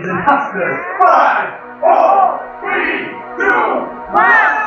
5, 4, 3, 2, 1.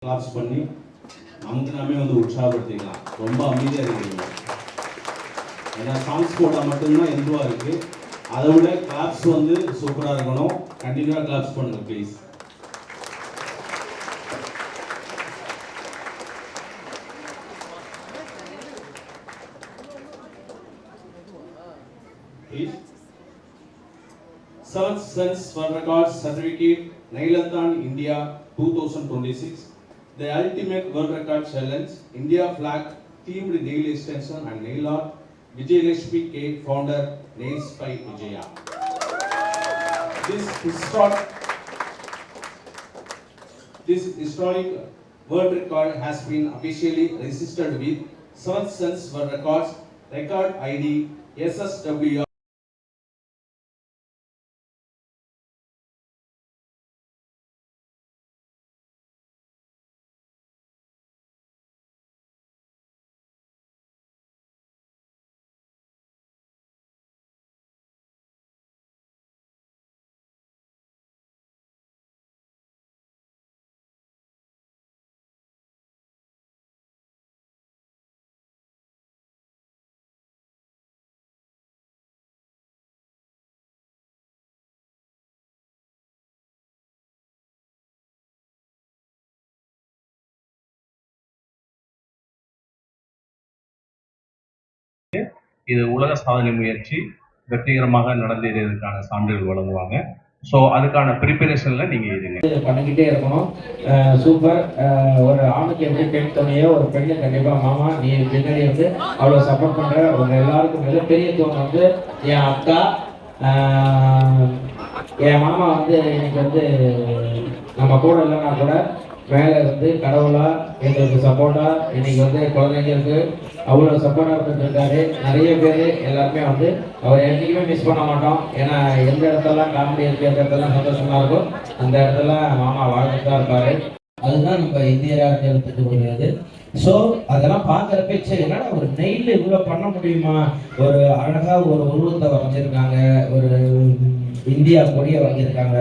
Claps பண்ணி நமக்கு நாமே உற்சாகப்படுத்திக்கலாம். ரொம்ப அமைதியாக இருக்கீங்க. ஏன்னா சாங்ஸ் போட்டால் மட்டும்தான் எதுவாக இருக்குது. அதை விட கிளாப்ஸ் சூப்பராக இருக்கணும். கண்டினியூவாக கிளாப்ஸ் பண்ணுங்கள் please. Seventh Sense World Records Certificate Nailathan India 2026. The ultimate world record challenge, India flag themed nail extension and nail art, Vijayalakshmi K, founder, Nails by Vijaya. This historic world record has been officially registered with Seventh Sense World Records record ID SSWR. இது உலக சாதனை முயற்சி வெற்றிகரமாக நடந்ததுக்கான சான்றிதழ் வழங்குவாங்க. So அதுக்கான ப்ரிப்பரேஷன்ல நீங்க இதுங்க பண்ணிக்கிட்டே இருக்கணும். சூப்பர். ஒரு ஆணுக்கு எப்படி பெண் துணையோ ஒரு பெண்ணு கண்டிப்பா மாமா நீ பின்னாடி அவ்வளோ சப்போர்ட் பண்ற. உங்க எல்லாருக்கும் மிகப்பெரிய தோணு என் அக்கா என் மாமா இன்னைக்கு நம்ம கூட இல்லைன்னா கூட மேலே கடவுளா எங்களுக்கு சப்போர்ட்டா இன்னைக்கு குழந்தைங்களுக்கு அவ்வளோ சப்போர்ட்டாக இருந்துருக்காரு. நிறைய பேர் எல்லாருமே அவர் என்றைக்குமே மிஸ் பண்ண மாட்டோம். ஏன்னா எந்த இடத்துலாம் காமெடி இருக்கு, எந்த இடத்துலாம் சந்தோஷமா இருக்கும், அந்த இடத்துல மாமா வாழ்ந்துட்டு தான் இருப்பாரு. அதுதான் நம்ம இந்தியராக எடுத்துட்டு வருது. ஸோ அதெல்லாம் பார்க்குறப்ப சரி என்னன்னா ஒரு நெயில் இவ்வளோ பண்ண முடியுமா, ஒரு அழகாக ஒரு உருவத்தை வரைஞ்சிருக்காங்க, ஒரு இந்தியா கொடியை வாங்கியிருக்காங்க,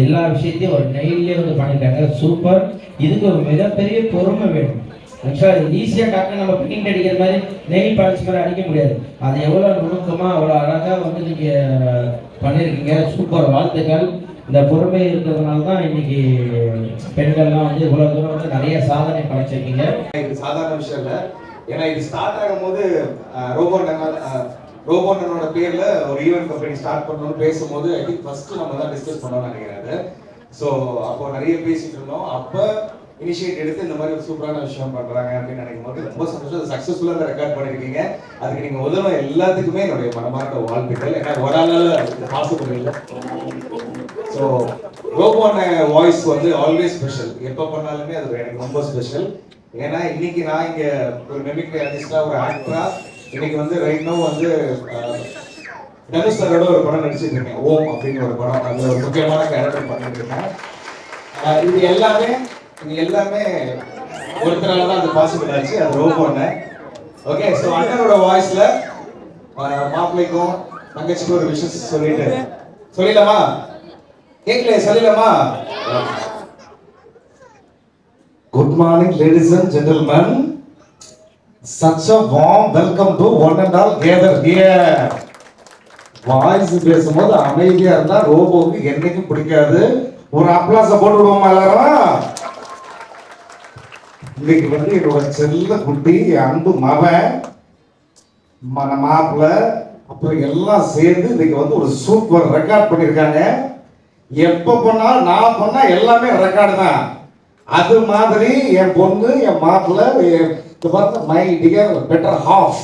எல்லா விஷயத்தையும் ஒரு நெயிலே பண்ணிட்டாங்க. சூப்பர். இதுக்கு ஒரு மிகப்பெரிய பொறுமை வேணும். ஆக்சுவலாக ஈஸியாக டக்குன்னு நம்ம பெயிண்ட் அடிக்கிற மாதிரி நெயில் பாலிஷ் மாதிரி அடிக்க முடியாது. அது எவ்வளோ நுணுக்கமாக அவ்வளோ அழகாக வந்து நீங்கள் பண்ணியிருக்கீங்க. சூப்பர், வாழ்த்துக்கள். இந்த பொறுமை இருக்கிறதுனால தான் இன்னைக்கு பெண்கள்லாம் வந்து இவ்வளோ தூரம் வந்து நிறைய சாதனை படைச்சிருக்கீங்க. இது சாதாரண விஷயம் இல்லை. ஏன்னா இது ஸ்டார்ட் ஆகும்போது ரோபோனோட பேர்ல ஒரு ஈவென்ட் கம்பெனி ஸ்டார்ட் பண்ணணும்னு பேசும்போது ஐ திங்க் ஃபர்ஸ்ட் நம்ம தான் டிஸ்கஸ் பண்ணோம்னு நினைக்கிறேன். ஸோ அப்போ நிறைய பேசிட்டு இருந்தோம். அப்போ இனிஷியேட் எடுத்து இந்த மாதிரி ஒரு சூப்பரான விஷயம் பண்றாங்க அப்படின்னு நினைக்கும் போது ரொம்ப சந்தோஷம். அது சக்ஸஸ்ஃபுல்லாக ரெக்கார்ட் பண்ணிருக்கீங்க. அதுக்கு நீங்க உதவும் எல்லாத்துக்குமே என்னுடைய மனமார்ந்த வாழ்த்துக்கள். ஏன்னா ஒரு ஆளால பாசிபிள் இல்லை. ஸோ ரோபோன வாய்ஸ் வந்து ஆல்வேஸ் ஸ்பெஷல். எப்போ பண்ணாலுமே அது எனக்கு ரொம்ப ஸ்பெஷல். ஏன்னா இன்னைக்கு நான் இங்க ஒரு மெமிக்ரி ஆர்டிஸ்டா, ஒரு ஆக்டரா இன்னைக்கு வந்து ரைட் நோ வந்து தனுஷ் சாரோட ஒரு படம் நடிச்சிட்டு இருக்கேன், ஓம் அப்படின்னு ஒரு படம். அதுல ஒரு முக்கியமான கேரக்டர் பண்ணிட்டு இருக்கேன். இது எல்லாமே ஒருத்தரால தான் அது பாசிபிள் ஆச்சு. அது ரோபோன்னு. ஓகே, ஸோ அண்ணனோட வாய்ஸ்ல மாப்பிள்ளைக்கும் தங்கச்சிக்கும் ஒரு விஷயம் சொல்லிடலாமா? கேட்கல, சொல்லலாமா? Good morning, ladies and gentlemen. Such a warm welcome to one and all gathered here. Voice பேசும்போது அமைதியா இருந்தா ரோபோக்கு என்னைக்கும் பிடிக்காது. ஒரு அப்ளாஸ போட்டு விடுவோமா எல்லாரும்? இன்னைக்கு வந்து என்னோட செல்ல குட்டி, அன்பு மகன், மாப்பிள்ள, அப்புறம் எல்லாம் சேர்ந்து இன்னைக்கு வந்து ஒரு சூப்பர் ரெக்கார்ட் பண்ணியிருக்காங்க. எப்ப பண்ணாலும் நான் பண்ணா எல்லாமே ரெக்கார்டு தான். அது மாதிரி என் பொண்ணு, என் மாப்பிள்ள, மை டியர் பெட்டர் ஹாஃப்,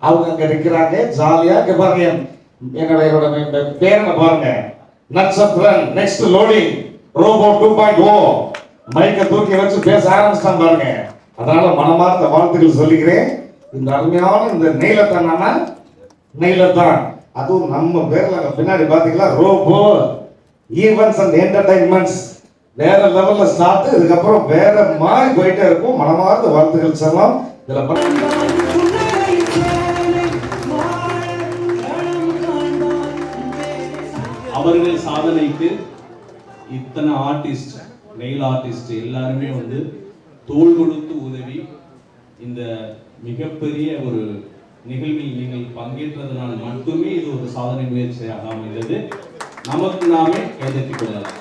அவங்க அங்க இருக்கிறாங்க ஜாலியா. இங்க பாருங்க, என்னோட பேரனை பாருங்க, நட்சத்திரன். நெக்ஸ்ட் லோடிங் ரோபோ 2.0 மைக்கை தூக்கி வச்சு பேச ஆரம்பிச்சிட்டான் பாருங்க. அதனால மனமார்ந்த வாழ்த்துக்கள் சொல்லிக்கிறேன். இந்த அருமையான இந்த நெய்லத்தான் அதுவும் நம்ம பேர்ல பின்னாடி பாத்தீங்களா, ரோபோ ஈவென்ட்ஸ் அண்ட் என்டர்டைன்மெண்ட்ஸ் வேற லெவல்ல ஸ்டார்ட். இதுக்கப்புறம் வேற மாதிரி போயிட்டே இருக்கும். மனமார்ந்த வாழ்த்துக்கள் சொல்லலாம். இதுல அவர்கள் சாதனைக்கு இத்தனை ஆர்டிஸ்ட், நெயில் ஆர்டிஸ்ட் எல்லாருமே வந்து தோள் கொடுத்து உதவி இந்த மிகப்பெரிய ஒரு நிகழ்வில் நீங்கள் பங்கேற்றதுனால் மட்டுமே இது ஒரு சாதனை முயற்சியாக அமைந்தது. நமக்கு நாமே கைதட்டிக் கொள்ளலாம்.